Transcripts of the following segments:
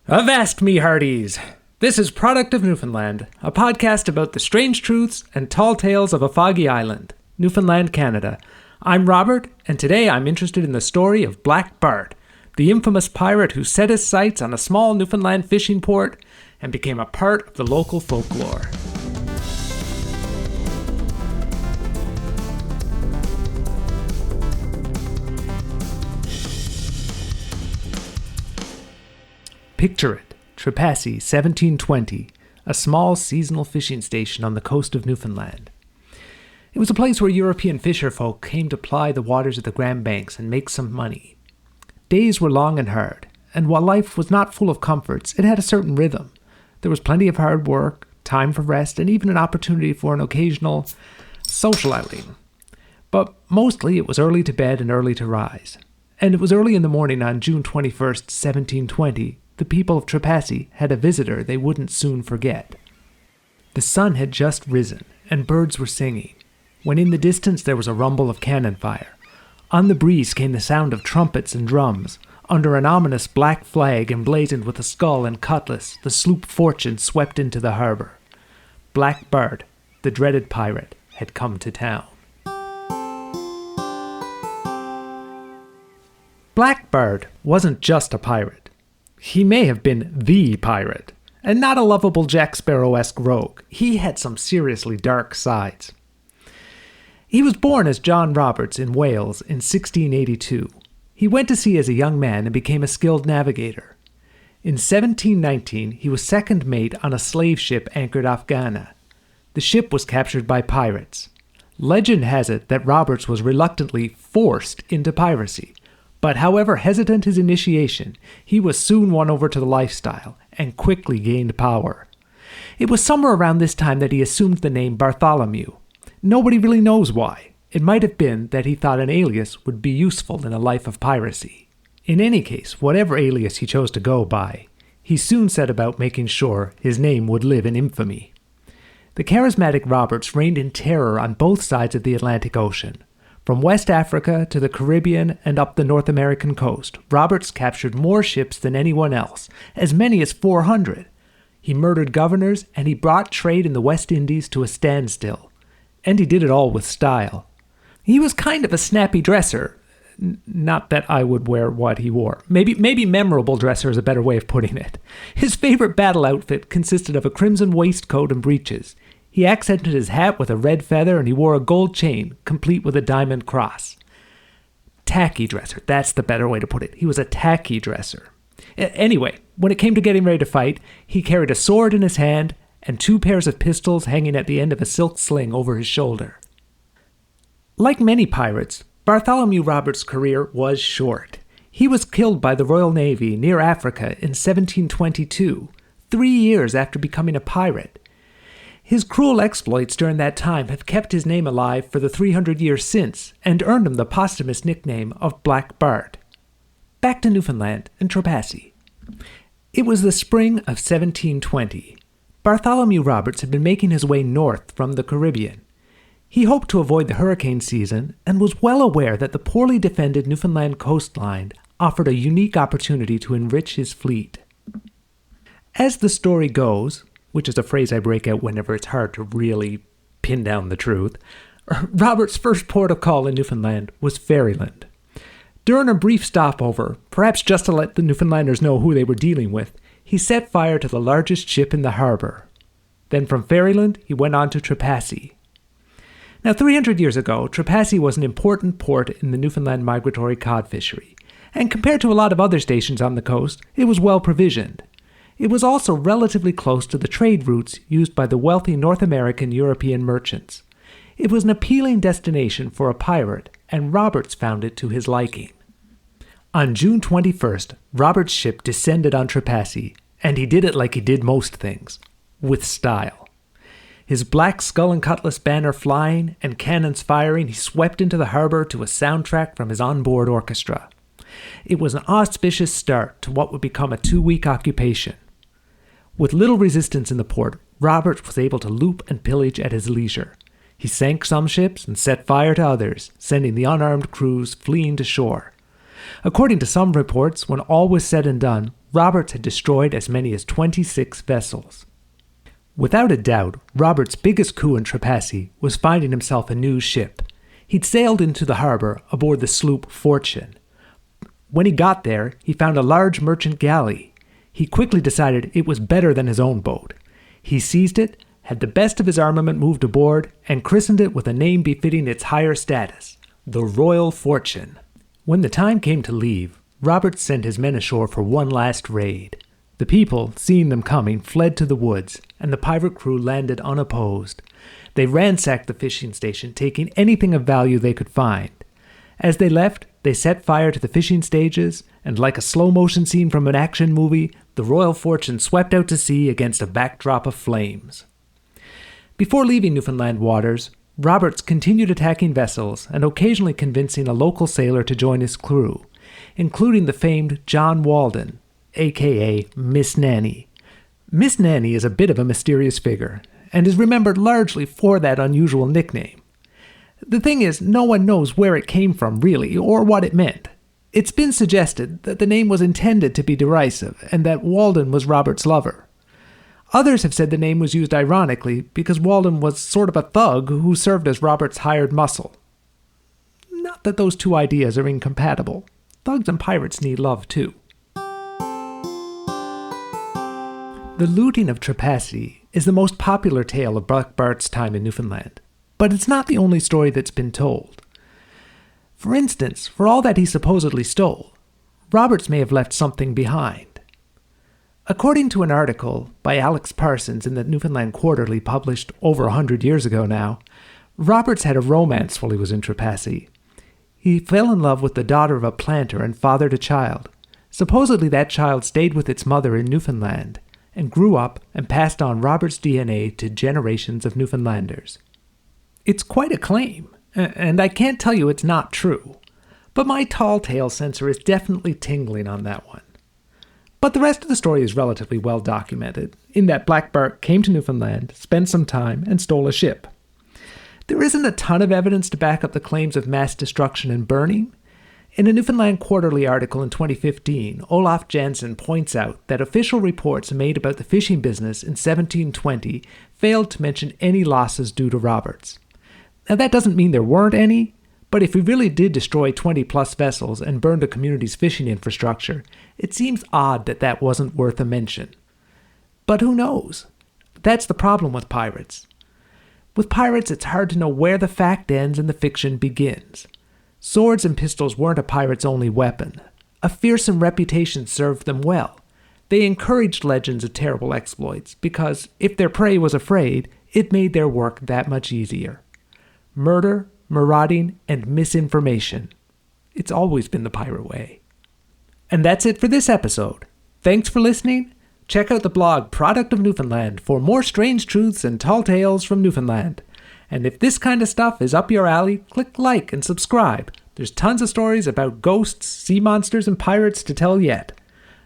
Avast me hearties! This is Product of Newfoundland, a podcast about the strange truths and tall tales of a foggy island, Newfoundland, Canada. I'm Robert, and today I'm interested in the story of Black Bart, the infamous pirate who set his sights on a small Newfoundland fishing port and became a part of the local folklore. Picture it, Trepassey, 1720, a small seasonal fishing station on the coast of Newfoundland. It was a place where European fisherfolk came to ply the waters of the Grand Banks and make some money. Days were long and hard, and while life was not full of comforts, it had a certain rhythm. There was plenty of hard work, time for rest, and even an opportunity for an occasional social outing. But mostly it was early to bed and early to rise. And it was early in the morning on June 21st, 1720, the people of Trepassey had a visitor they wouldn't soon forget. The sun had just risen, and birds were singing, when in the distance there was a rumble of cannon fire. On the breeze came the sound of trumpets and drums. Under an ominous black flag emblazoned with a skull and cutlass, the sloop Fortune swept into the harbor. Black Bart, the dreaded pirate, had come to town. Black Bart wasn't just a pirate. He may have been the pirate, and not a lovable Jack Sparrow-esque rogue. He had some seriously dark sides. He was born as John Roberts in Wales in 1682. He went to sea as a young man and became a skilled navigator. In 1719, he was second mate on a slave ship anchored off Ghana. The ship was captured by pirates. Legend has it that Roberts was reluctantly forced into piracy. But however hesitant his initiation, he was soon won over to the lifestyle and quickly gained power. It was somewhere around this time that he assumed the name Bartholomew. Nobody really knows why. It might have been that he thought an alias would be useful in a life of piracy. In any case, whatever alias he chose to go by, he soon set about making sure his name would live in infamy. The charismatic Roberts reigned in terror on both sides of the Atlantic Ocean. From West Africa to the Caribbean and up the North American coast, Roberts captured more ships than anyone else, as many as 400. He murdered governors, and he brought trade in the West Indies to a standstill. And he did it all with style. He was kind of a snappy dresser. Not that I would wear what he wore. Maybe memorable dresser is a better way of putting it. His favorite battle outfit consisted of a crimson waistcoat and breeches. He accented his hat with a red feather, and he wore a gold chain, complete with a diamond cross. Tacky dresser, that's the better way to put it. He was a tacky dresser. Anyway, when it came to getting ready to fight, he carried a sword in his hand and 2 pairs of pistols hanging at the end of a silk sling over his shoulder. Like many pirates, Bartholomew Roberts' career was short. He was killed by the Royal Navy near Africa in 1722, 3 years after becoming a pirate. His cruel exploits during that time have kept his name alive for the 300 years since and earned him the posthumous nickname of Black Bart. Back to Newfoundland and Trepassey. It was the spring of 1720. Bartholomew Roberts had been making his way north from the Caribbean. He hoped to avoid the hurricane season and was well aware that the poorly defended Newfoundland coastline offered a unique opportunity to enrich his fleet. As the story goes, which is a phrase I break out whenever it's hard to really pin down the truth, Robert's first port of call in Newfoundland was Ferryland. During a brief stopover, perhaps just to let the Newfoundlanders know who they were dealing with, he set fire to the largest ship in the harbor. Then from Ferryland, he went on to Trepassey. Now, 300 years ago, Trepassey was an important port in the Newfoundland migratory cod fishery, and compared to a lot of other stations on the coast, it was well provisioned. It was also relatively close to the trade routes used by the wealthy North American European merchants. It was an appealing destination for a pirate, and Roberts found it to his liking. On June 21st, Roberts' ship descended on Trepassey, and he did it like he did most things, with style. His black skull and cutlass banner flying and cannons firing, he swept into the harbor to a soundtrack from his onboard orchestra. It was an auspicious start to what would become a 2-week occupation. With little resistance in the port, Roberts was able to loot and pillage at his leisure. He sank some ships and set fire to others, sending the unarmed crews fleeing to shore. According to some reports, when all was said and done, Roberts had destroyed as many as 26 vessels. Without a doubt, Roberts' biggest coup in Trepassey was finding himself a new ship. He'd sailed into the harbor aboard the sloop Fortune. When he got there, he found a large merchant galley. He quickly decided it was better than his own boat. He seized it, had the best of his armament moved aboard, and christened it with a name befitting its higher status, the Royal Fortune. When the time came to leave, Roberts sent his men ashore for one last raid. The people, seeing them coming, fled to the woods, and the pirate crew landed unopposed. They ransacked the fishing station, taking anything of value they could find. As they left, they set fire to the fishing stages, and like a slow-motion scene from an action movie, the Royal Fortune swept out to sea against a backdrop of flames. Before leaving Newfoundland waters, Roberts continued attacking vessels and occasionally convincing a local sailor to join his crew, including the famed John Walden, a.k.a. Miss Nanny. Miss Nanny is a bit of a mysterious figure, and is remembered largely for that unusual nickname. The thing is, no one knows where it came from really, or what it meant. It's been suggested that the name was intended to be derisive, and that Walden was Robert's lover. Others have said the name was used ironically because Walden was sort of a thug who served as Robert's hired muscle. Not that those two ideas are incompatible. Thugs and pirates need love too. The looting of Trepassey is the most popular tale of Bart's time in Newfoundland, but it's not the only story that's been told. For instance, for all that he supposedly stole, Roberts may have left something behind. According to an article by Alex Parsons in the Newfoundland Quarterly published over 100 years ago now, Roberts had a romance while he was in Trepassey. He fell in love with the daughter of a planter and fathered a child. Supposedly that child stayed with its mother in Newfoundland and grew up and passed on Robert's DNA to generations of Newfoundlanders. It's quite a claim, and I can't tell you it's not true, but my tall tale sensor is definitely tingling on that one. But the rest of the story is relatively well documented, in that Black Bart came to Newfoundland, spent some time, and stole a ship. There isn't a ton of evidence to back up the claims of mass destruction and burning. In a Newfoundland Quarterly article in 2015, Olaf Jansen points out that official reports made about the fishing business in 1720 failed to mention any losses due to Roberts. Now that doesn't mean there weren't any, but if he really did destroy 20-plus vessels and burn the community's fishing infrastructure, it seems odd that that wasn't worth a mention. But who knows? That's the problem with pirates. With pirates, it's hard to know where the fact ends and the fiction begins. Swords and pistols weren't a pirate's only weapon. A fearsome reputation served them well. They encouraged legends of terrible exploits because, if their prey was afraid, it made their work that much easier. Murder, marauding, and misinformation. It's always been the pirate way. And that's it for this episode. Thanks for listening. Check out the blog Product of Newfoundland for more strange truths and tall tales from Newfoundland. And if this kind of stuff is up your alley, click like and subscribe. There's tons of stories about ghosts, sea monsters, and pirates to tell yet.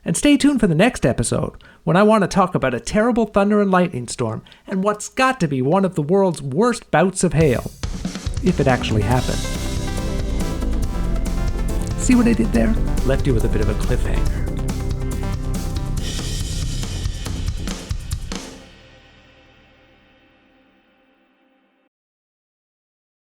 And stay tuned for the next episode, when I want to talk about a terrible thunder and lightning storm and what's got to be one of the world's worst bouts of hail. If it actually happened. See what I did there? Left you with a bit of a cliffhanger.